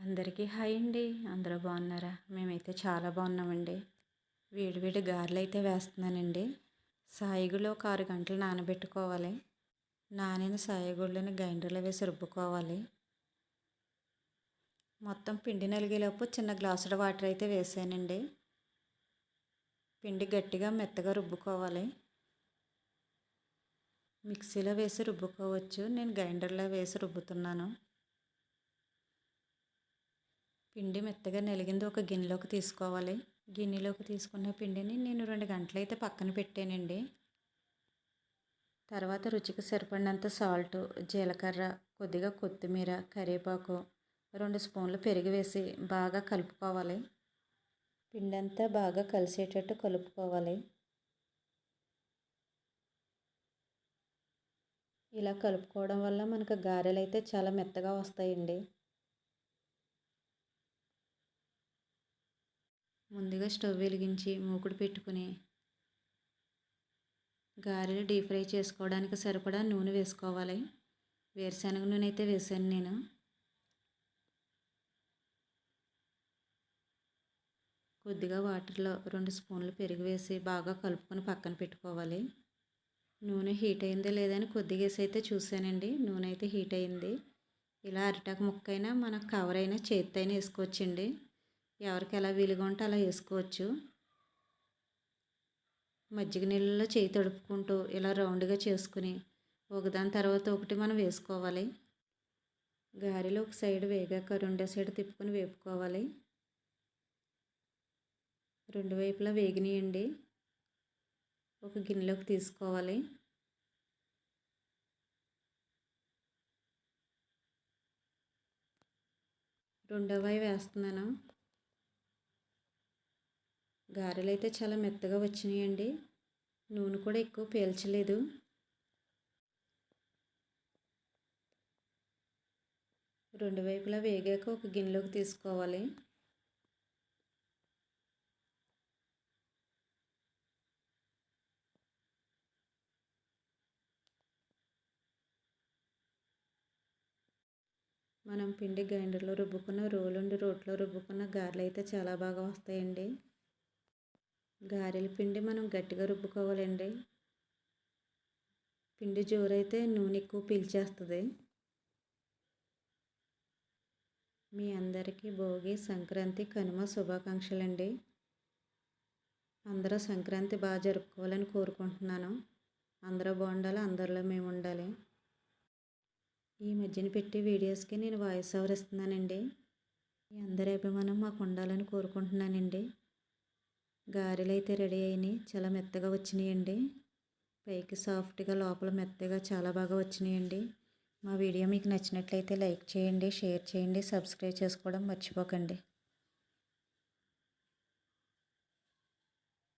అందరికీ హాయ్ అండి. అందరూ బాగున్నారా? మేమైతే చాలా బాగున్నామండి. వేడివేడి గారెలు అయితే వేస్తున్నానండి. సాయిగుళ్ళు ఒక 6 గంటలు నానబెట్టుకోవాలి. నానిన సాయిగుళ్ళని గ్రైండర్లో వేసి రుబ్బుకోవాలి. మొత్తం పిండి నలిగేలోపు చిన్న గ్లాసుల వాటర్ అయితే వేసానండి. పిండి గట్టిగా మెత్తగా రుబ్బుకోవాలి. మిక్సీలో వేసి రుబ్బుకోవచ్చు. నేను గ్రైండర్లో వేసి రుబ్బుతున్నాను. పిండి మెత్తగా నలిగింది ఒక గిన్నెలోకి తీసుకోవాలి. గిన్నెలోకి తీసుకున్న పిండిని నేను 2 గంటలు అయితే పక్కన పెట్టానండి. తర్వాత రుచికి సరిపడినంత సాల్ట్, జీలకర్ర, కొద్దిగా కొత్తిమీర, కరివేపాకు, 2 స్పూన్లు పెరుగు వేసి బాగా కలుపుకోవాలి. పిండి అంతా బాగా కలిసేటట్టు కలుపుకోవాలి. ఇలా కలుపుకోవడం వల్ల మనకు గారెలు అయితే చాలా మెత్తగా వస్తాయండి. ముందుగా స్టవ్ వెలిగించి మూకుడు పెట్టుకుని గారెలు డీప్ ఫ్రై చేసుకోవడానికి సరిపడా నూనె వేసుకోవాలి. వేరుశనగ నూనె అయితే వేసాను నేను. కొద్దిగా వాటర్లో 2 స్పూన్లు పెరుగు వేసి బాగా కలుపుకొని పక్కన పెట్టుకోవాలి. నూనె హీట్ అయిందో లేదని కొద్దిగా వేసి అయితే చూసానండి. నూనె అయితే హీట్ అయింది. ఇలా అరిటాకు ముక్కైనా మనకు కవర్ అయినా చేత్తో అయినా వేసుకోవచ్చండి. ఎవరికి ఎలా వీలుగా ఉంటే అలా వేసుకోవచ్చు. మజ్జిగ నీళ్ళలో చేయి తడుపుకుంటూ ఇలా రౌండ్గా చేసుకుని ఒకదాని తర్వాత ఒకటి మనం వేసుకోవాలి. గారెలు ఒక సైడ్ వేగాక రెండో సైడ్ తిప్పుకొని వేపుకోవాలి. రెండు వైపులా వేగినాయండి. ఒక గిన్నెలోకి తీసుకోవాలి. రెండవ వేస్తున్నాను. గారెలు అయితే చాలా మెత్తగా వచ్చినాయండి. నూనె కూడా ఎక్కువ పీల్చలేదు. రెండు వైపులా వేగాక ఒక గిన్నెలోకి తీసుకోవాలి. మనం పిండి గ్రైండర్లో రుబ్బుకున్న రోట్లో రుబ్బుకున్న గారెలు అయితే చాలా బాగా వస్తాయండి. గారెల పిండి మనం గట్టిగా రుబ్బుకోవాలండి. పిండి జోరైతే నూనె ఎక్కువ పీల్చేస్తుంది. మీ అందరికీ భోగి, సంక్రాంతి, కనుమ శుభాకాంక్షలండి. అందరూ సంక్రాంతి బాగా జరుపుకోవాలని కోరుకుంటున్నాను. అందరూ బాగుండాలి, అందరిలో మేము ఉండాలి. ఈ మధ్యన పెట్టి వీడియోస్కి నేను వాయిస్ ఓవర్ ఇస్తున్నానండి. మీ అందరి అభిమానం మాకు ఉండాలని కోరుకుంటున్నానండి. గారెలు అయితే రెడీ అయినాయి. చాలా మెత్తగా వచ్చినాయండి. పైకి సాఫ్ట్గా, లోపల మెత్తగా చాలా బాగా వచ్చినాయండి. మా వీడియో మీకు నచ్చినట్లయితే లైక్ చేయండి, షేర్ చేయండి, సబ్స్క్రైబ్ చేసుకోవడం మర్చిపోకండి.